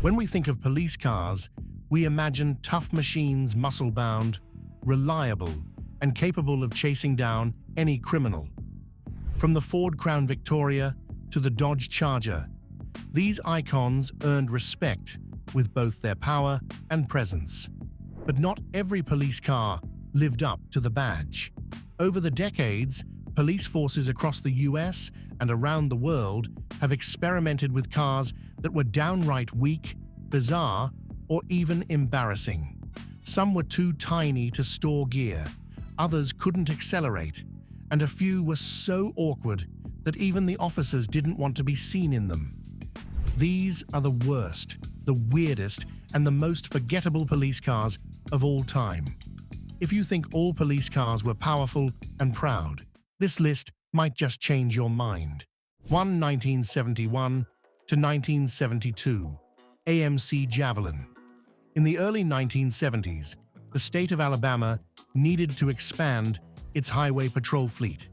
When we think of police cars, we imagine tough machines, muscle-bound, reliable, and capable of chasing down any criminal. From the Ford Crown Victoria to the Dodge Charger, these icons earned respect with both their power and presence. But not every police car lived up to the badge. Over the decades, police forces across the US and around the world have experimented with cars that were downright weak, bizarre, or even embarrassing. Some were too tiny to store gear, others couldn't accelerate, and a few were so awkward that even the officers didn't want to be seen in them. These are the worst, the weirdest, and the most forgettable police cars of all time. If you think all police cars were powerful and proud, this list might just change your mind. 1971 to 1972, AMC Javelin. In the early 1970s, the state of Alabama needed to expand its highway patrol fleet.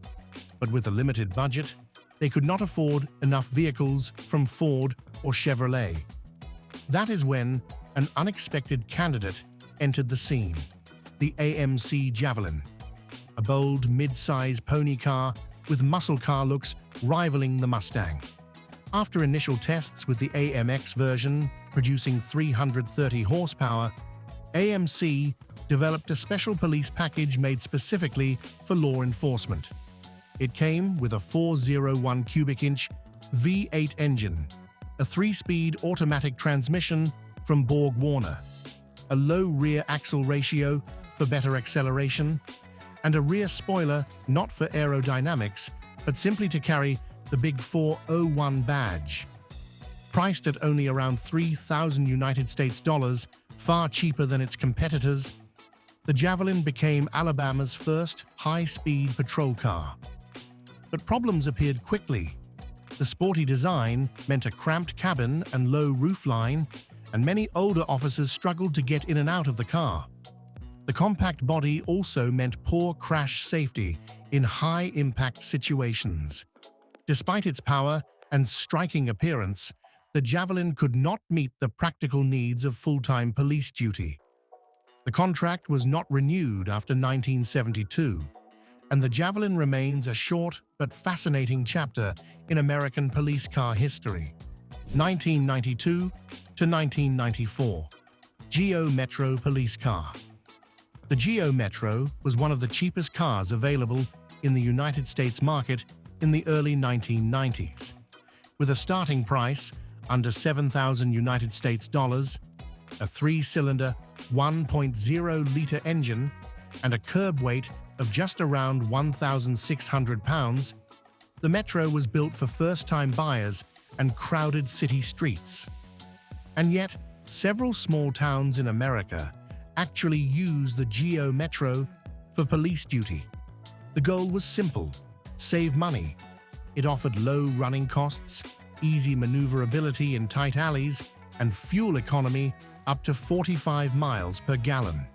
But with a limited budget, they could not afford enough vehicles from Ford or Chevrolet. That is when an unexpected candidate entered the scene, the AMC Javelin, a bold mid-size pony car with muscle car looks rivaling the Mustang. After initial tests with the AMX version producing 330 horsepower, AMC developed a special police package made specifically for law enforcement. It came with a 401 cubic inch V8 engine, a 3-speed automatic transmission from Borg Warner, a low rear axle ratio for better acceleration, and a rear spoiler not for aerodynamics, but simply to carry the Big 401 badge. Priced at only around $3,000 United States dollars, far cheaper than its competitors, the Javelin became Alabama's first high-speed patrol car. But problems appeared quickly. The sporty design meant a cramped cabin and low roofline, and many older officers struggled to get in and out of the car. The compact body also meant poor crash safety in high-impact situations. Despite its power and striking appearance, the Javelin could not meet the practical needs of full-time police duty. The contract was not renewed after 1972, and the Javelin remains a short but fascinating chapter in American police car history. 1992 to 1994, Geo Metro police car. The Geo Metro was one of the cheapest cars available in the United States market in the early 1990s. With a starting price under $7,000 United States dollars, a 3-cylinder 1.0-liter engine, and a curb weight of just around 1,600 pounds, the Metro was built for first-time buyers and crowded city streets. And yet, several small towns in America actually use the Geo Metro for police duty. The goal was simple: save money. It offered low running costs, easy maneuverability in tight alleys, and fuel economy up to 45 miles per gallon.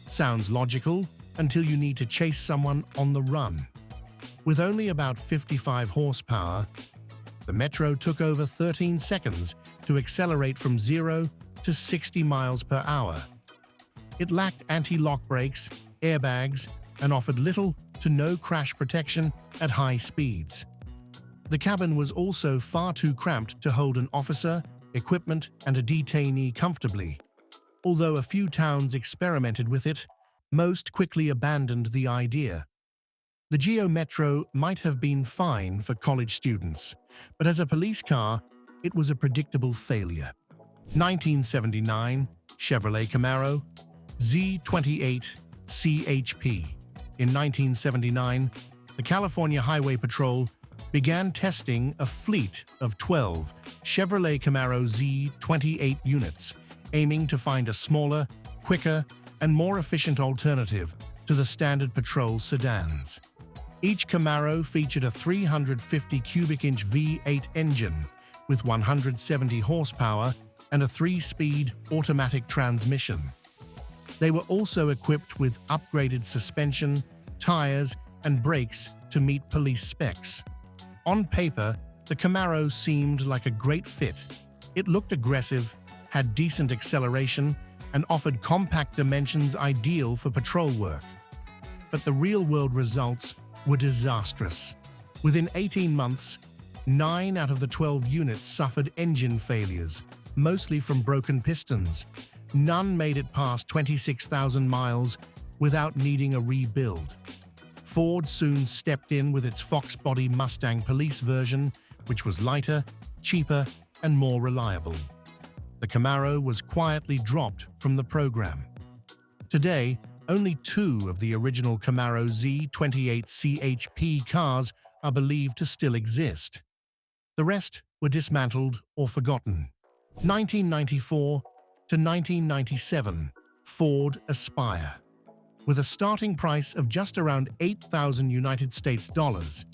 Sounds logical until you need to chase someone on the run. With only about 55 horsepower, the Metro took over 13 seconds to accelerate from 0 to 60 miles per hour. It lacked anti-lock brakes, airbags, and offered little to no crash protection at high speeds. The cabin was also far too cramped to hold an officer, equipment, and a detainee comfortably. Although a few towns experimented with it, most quickly abandoned the idea. The Geo Metro might have been fine for college students, but as a police car, it was a predictable failure. 1979, Chevrolet Camaro, Z28 CHP. In 1979, the California Highway Patrol began testing a fleet of 12 Chevrolet Camaro Z28 units, aiming to find a smaller, quicker, and more efficient alternative to the standard patrol sedans. Each Camaro featured a 350 cubic inch V8 engine with 170 horsepower and a 3-speed automatic transmission. They were also equipped with upgraded suspension, tires, and brakes to meet police specs. On paper, the Camaro seemed like a great fit. It looked aggressive, had decent acceleration, and offered compact dimensions ideal for patrol work. But the real-world results were disastrous. Within 18 months, 9 out of the 12 units suffered engine failures, mostly from broken pistons. None made it past 26,000 miles without needing a rebuild. Ford soon stepped in with its Fox body Mustang Police version, which was lighter, cheaper, and more reliable. The Camaro was quietly dropped from the program. Today, only 2 of the original Camaro Z28 CHP cars are believed to still exist. The rest were dismantled or forgotten. 1994 to 1997, Ford Aspire. With a starting price of just around 8,000 United States dollars,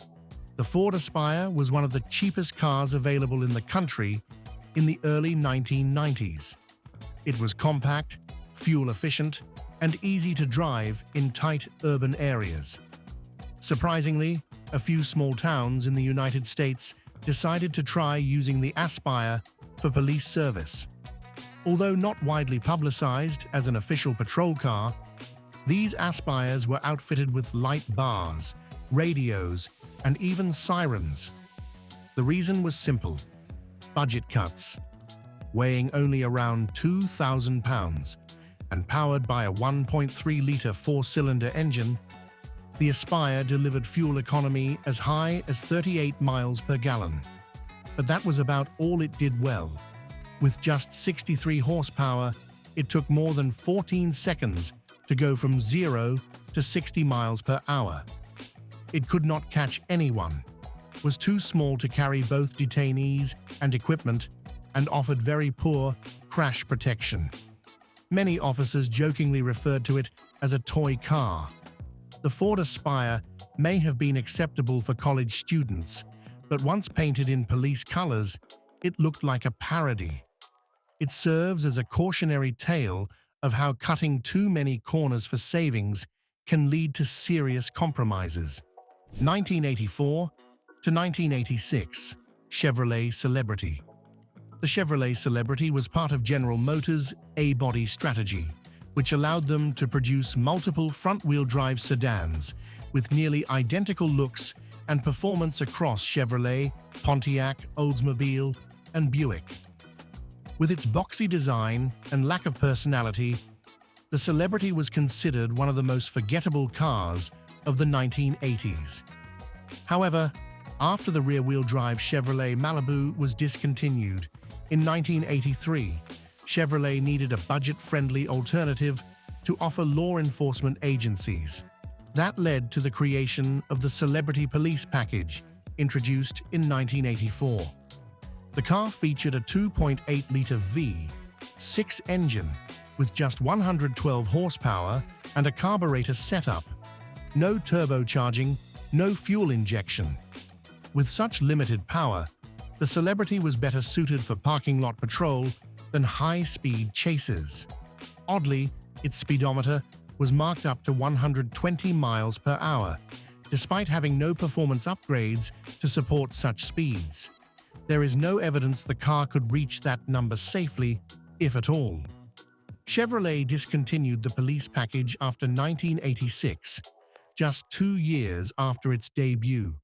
the Ford Aspire was one of the cheapest cars available in the country in the early 1990s. It was compact, fuel-efficient, and easy to drive in tight urban areas. Surprisingly, a few small towns in the United States decided to try using the Aspire for police service. Although not widely publicized as an official patrol car, these Aspires were outfitted with light bars, radios, and even sirens. The reason was simple: budget cuts. Weighing only around 2,000 pounds and powered by a 1.3-liter 4-cylinder engine, the Aspire delivered fuel economy as high as 38 miles per gallon. But that was about all it did well. With just 63 horsepower, it took more than 14 seconds to go from 0 to 60 miles per hour. It could not catch anyone, was too small to carry both detainees and equipment, and offered very poor crash protection. Many officers jokingly referred to it as a toy car. The Ford Aspire may have been acceptable for college students, but once painted in police colors, it looked like a parody. It serves as a cautionary tale of how cutting too many corners for savings can lead to serious compromises. 1984 to 1986, Chevrolet Celebrity. The Chevrolet Celebrity was part of General Motors' A-body strategy, which allowed them to produce multiple front-wheel drive sedans with nearly identical looks and performance across Chevrolet, Pontiac, Oldsmobile, and Buick. With its boxy design and lack of personality, the Celebrity was considered one of the most forgettable cars of the 1980s. However, after the rear-wheel drive Chevrolet Malibu was discontinued in 1983, Chevrolet needed a budget-friendly alternative to offer law enforcement agencies. That led to the creation of the Celebrity Police Package, introduced in 1984. The car featured a 2.8-liter V6 engine with just 112 horsepower and a carburetor setup. No turbocharging, no fuel injection. With such limited power, the Celebrity was better suited for parking lot patrol than high-speed chases. Oddly, its speedometer was marked up to 120 miles per hour, despite having no performance upgrades to support such speeds. There is no evidence the car could reach that number safely, if at all. Chevrolet discontinued the police package after 1986, just 2 years after its debut.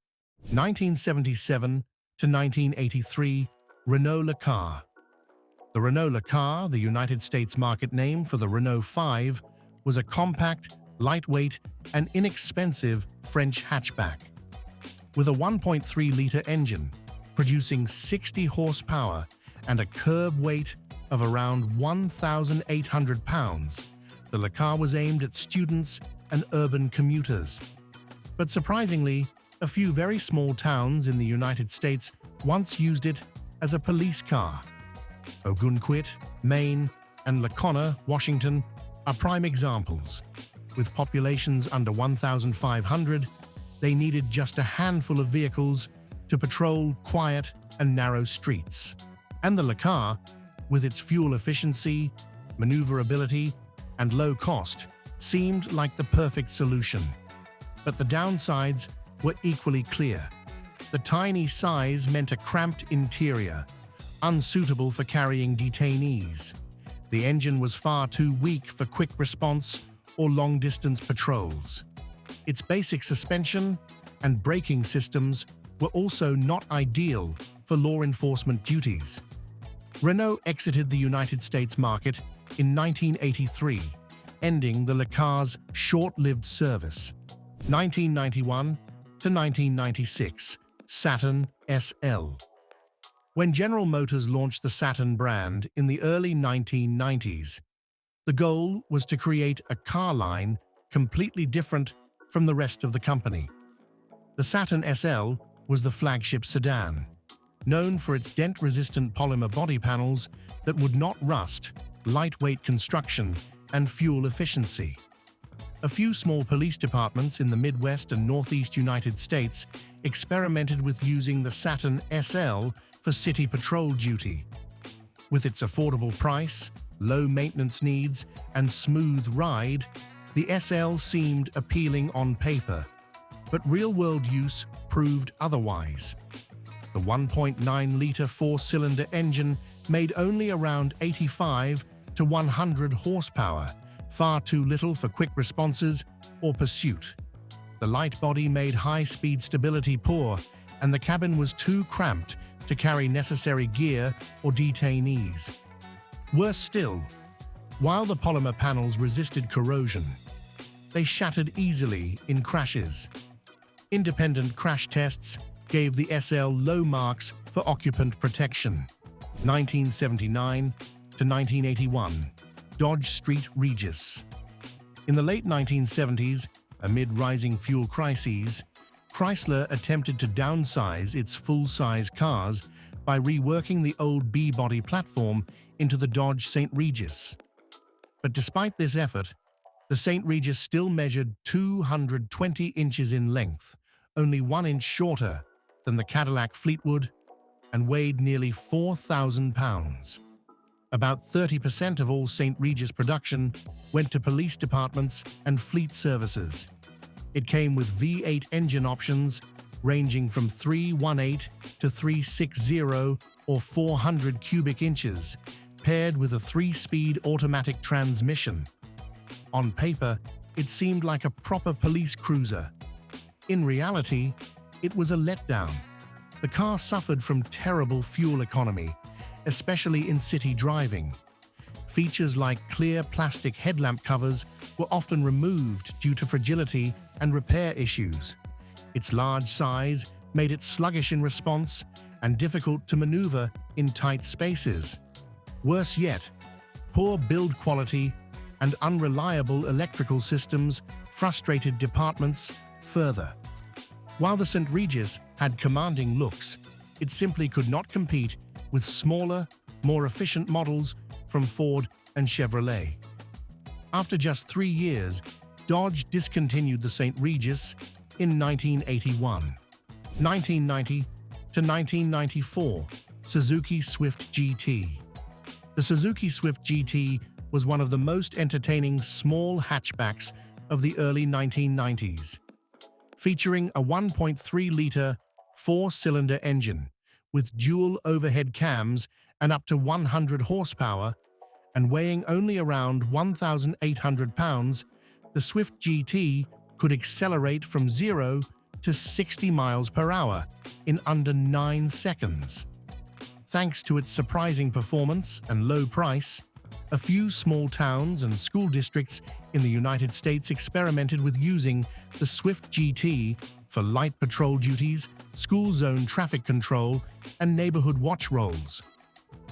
1977 to 1983, Renault Car. The Renault Car, the United States market name for the Renault 5, was a compact, lightweight, and inexpensive French hatchback. With a 1.3-liter engine, producing 60 horsepower and a curb weight of around 1,800 pounds, the Le Car was aimed at students and urban commuters. But surprisingly, a few very small towns in the United States once used it as a police car. Ogunquit, Maine, and Lacona, Washington, are prime examples. With populations under 1,500, they needed just a handful of vehicles to patrol quiet and narrow streets. And the Le Car, with its fuel efficiency, maneuverability, and low cost, seemed like the perfect solution. But the downsides were equally clear. The tiny size meant a cramped interior, unsuitable for carrying detainees. The engine was far too weak for quick response or long-distance patrols. Its basic suspension and braking systems were also not ideal for law enforcement duties. Renault exited the United States market in 1983, ending the Le Car's short-lived service. 1991 to 1996, Saturn SL. When General Motors launched the Saturn brand in the early 1990s, the goal was to create a car line completely different from the rest of the company. The Saturn SL was the flagship sedan, known for its dent-resistant polymer body panels that would not rust, lightweight construction, and fuel efficiency. A few small police departments in the Midwest and Northeast United States experimented with using the Saturn SL for city patrol duty. With its affordable price, low maintenance needs, and smooth ride, the SL seemed appealing on paper, but real-world use proved otherwise. The 1.9-liter four-cylinder engine made only around 85 to 100 horsepower, far too little for quick responses or pursuit. The light body made high-speed stability poor, and the cabin was too cramped to carry necessary gear or detainees. Worse still, while the polymer panels resisted corrosion, they shattered easily in crashes. Independent crash tests gave the SL low marks for occupant protection. 1979 to 1981, Dodge Street Regis. In the late 1970s, amid rising fuel crises, Chrysler attempted to downsize its full-size cars by reworking the old B-body platform into the Dodge St. Regis. But despite this effort, the St. Regis still measured 220 inches in length, only 1 inch shorter than the Cadillac Fleetwood, and weighed nearly 4,000 pounds. About 30% of all St. Regis production went to police departments and fleet services. It came with V8 engine options ranging from 318 to 360 or 400 cubic inches, paired with a 3-speed automatic transmission. On paper, it seemed like a proper police cruiser. In reality, it was a letdown. The car suffered from terrible fuel economy, especially in city driving. Features like clear plastic headlamp covers were often removed due to fragility and repair issues. Its large size made it sluggish in response and difficult to maneuver in tight spaces. Worse yet, poor build quality and unreliable electrical systems frustrated departments further. While the St. Regis had commanding looks, it simply could not compete with smaller, more efficient models from Ford and Chevrolet. After just 3 years, Dodge discontinued the St. Regis in 1981. 1990 to 1994, Suzuki Swift GT. The Suzuki Swift GT was one of the most entertaining small hatchbacks of the early 1990s. Featuring a 1.3-liter four-cylinder engine with dual overhead cams and up to 100 horsepower, and weighing only around 1,800 pounds, the Swift GT could accelerate from 0 to 60 miles per hour in under 9 seconds. Thanks to its surprising performance and low price, a few small towns and school districts in the United States experimented with using the Swift GT for light patrol duties, school zone traffic control, and neighborhood watch roles.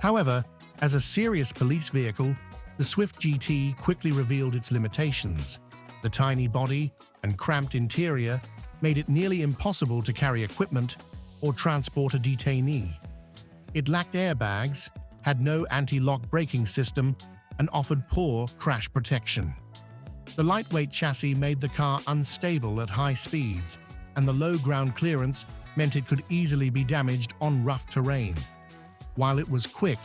However, as a serious police vehicle, the Swift GT quickly revealed its limitations. The tiny body and cramped interior made it nearly impossible to carry equipment or transport a detainee. It lacked airbags, had no anti-lock braking system, and offered poor crash protection. The lightweight chassis made the car unstable at high speeds, and the low ground clearance meant it could easily be damaged on rough terrain. While it was quick,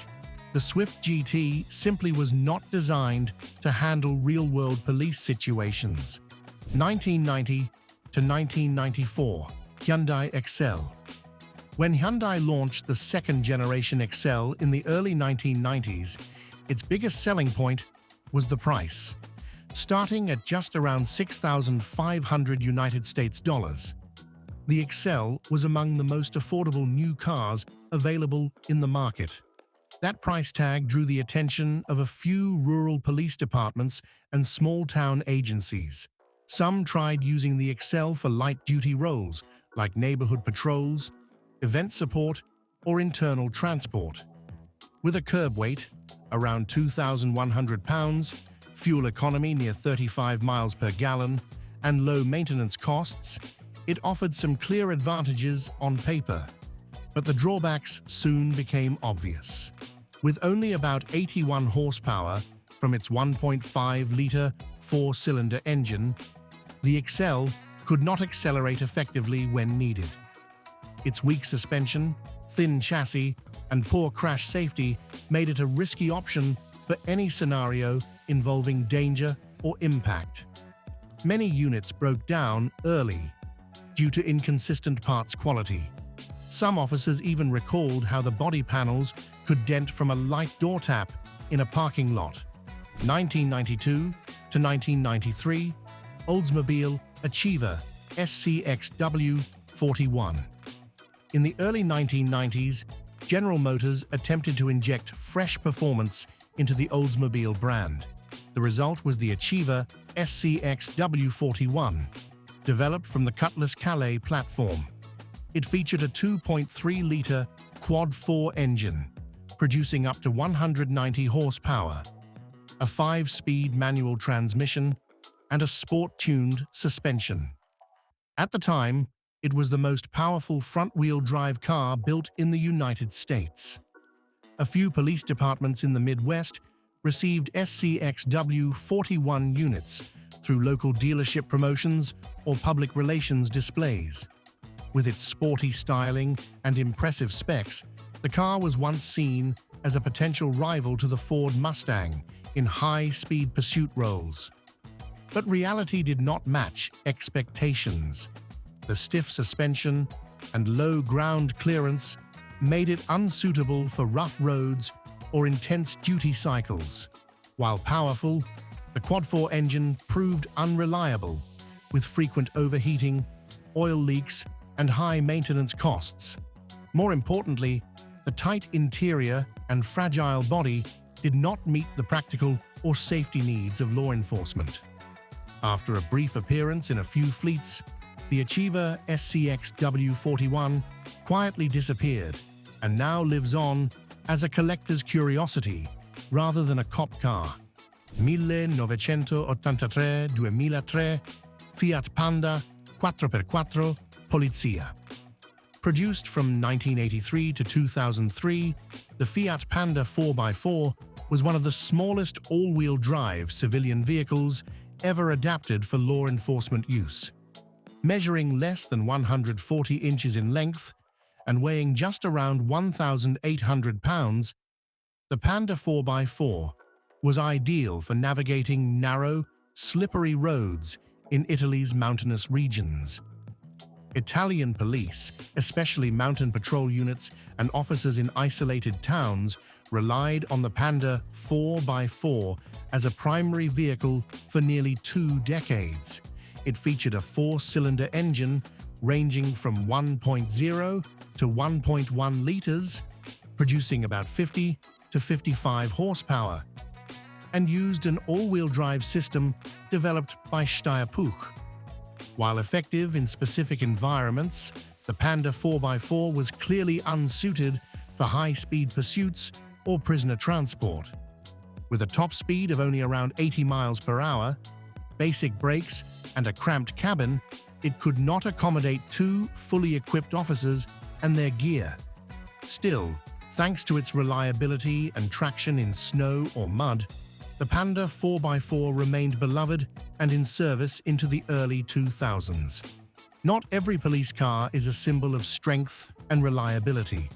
the Swift GT simply was not designed to handle real-world police situations. 1990 to 1994, Hyundai Excel. When Hyundai launched the second-generation Excel in the early 1990s, its biggest selling point was the price, starting at just around 6,500 United States dollars. The Excel was among the most affordable new cars available in the market. That price tag drew the attention of a few rural police departments and small-town agencies. Some tried using the Excel for light-duty roles, like neighborhood patrols, event support, or internal transport. With a curb weight, around 2,100 pounds, fuel economy near 35 miles per gallon, and low maintenance costs, it offered some clear advantages on paper. But the drawbacks soon became obvious. With only about 81 horsepower from its 1.5-litre four-cylinder engine, the Excel could not accelerate effectively when needed. Its weak suspension, thin chassis, and poor crash safety made it a risky option for any scenario involving danger or impact. Many units broke down early due to inconsistent parts quality. Some officers even recalled how the body panels could dent from a light door tap in a parking lot. 1992 to 1993, Oldsmobile Achiever SCXW 41. In the early 1990s, General Motors attempted to inject fresh performance into the Oldsmobile brand. The result was the Achiever SCXW 41, developed from the Cutlass Calais platform. It featured a 2.3-litre quad-4 engine, producing up to 190 horsepower, a 5-speed manual transmission, and a sport-tuned suspension. At the time, it was the most powerful front-wheel drive car built in the United States. A few police departments in the Midwest received SCXW 41 units through local dealership promotions or public relations displays. With its sporty styling and impressive specs, the car was once seen as a potential rival to the Ford Mustang in high-speed pursuit roles. But reality did not match expectations. The stiff suspension and low ground clearance made it unsuitable for rough roads or intense duty cycles. While powerful, the quad-4 engine proved unreliable, with frequent overheating, oil leaks, and high maintenance costs. More importantly, the tight interior and fragile body did not meet the practical or safety needs of law enforcement. After a brief appearance in a few fleets, the Achiever SCXW 41 quietly disappeared and now lives on as a collector's curiosity rather than a cop car. 1983-2003 Fiat Panda 4x4 Polizia. Produced from 1983 to 2003, the Fiat Panda 4x4 was one of the smallest all-wheel drive civilian vehicles ever adapted for law enforcement use. Measuring less than 140 inches in length and weighing just around 1,800 pounds, the Panda 4x4 was ideal for navigating narrow, slippery roads in Italy's mountainous regions. Italian police, especially mountain patrol units and officers in isolated towns, relied on the Panda 4x4 as a primary vehicle for nearly 2 decades. It featured a 4-cylinder engine ranging from 1.0 to 1.1 liters, producing about 50 to 55 horsepower, and used an all-wheel drive system developed by Steyr-Puch. While effective in specific environments, the Panda 4x4 was clearly unsuited for high-speed pursuits or prisoner transport. With a top speed of only around 80 miles per hour, basic brakes, and a cramped cabin, it could not accommodate 2 fully equipped officers and their gear. Still, thanks to its reliability and traction in snow or mud, the Panda 4x4 remained beloved and in service into the early 2000s. Not every police car is a symbol of strength and reliability.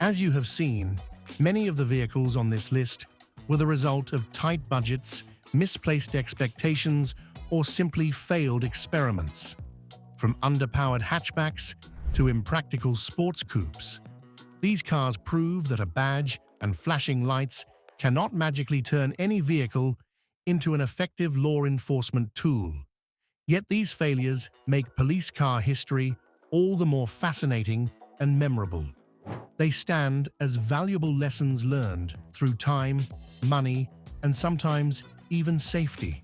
As you have seen, many of the vehicles on this list were the result of tight budgets, misplaced expectations, or simply failed experiments. From underpowered hatchbacks to impractical sports coupes. These cars prove that a badge and flashing lights cannot magically turn any vehicle into an effective law enforcement tool. Yet these failures make police car history all the more fascinating and memorable. They stand as valuable lessons learned through time, money, and sometimes even safety.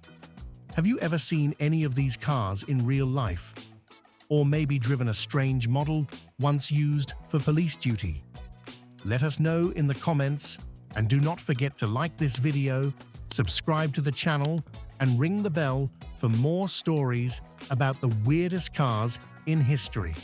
Have you ever seen any of these cars in real life? Or maybe driven a strange model once used for police duty? Let us know in the comments, and do not forget to like this video, subscribe to the channel, and ring the bell for more stories about the weirdest cars in history.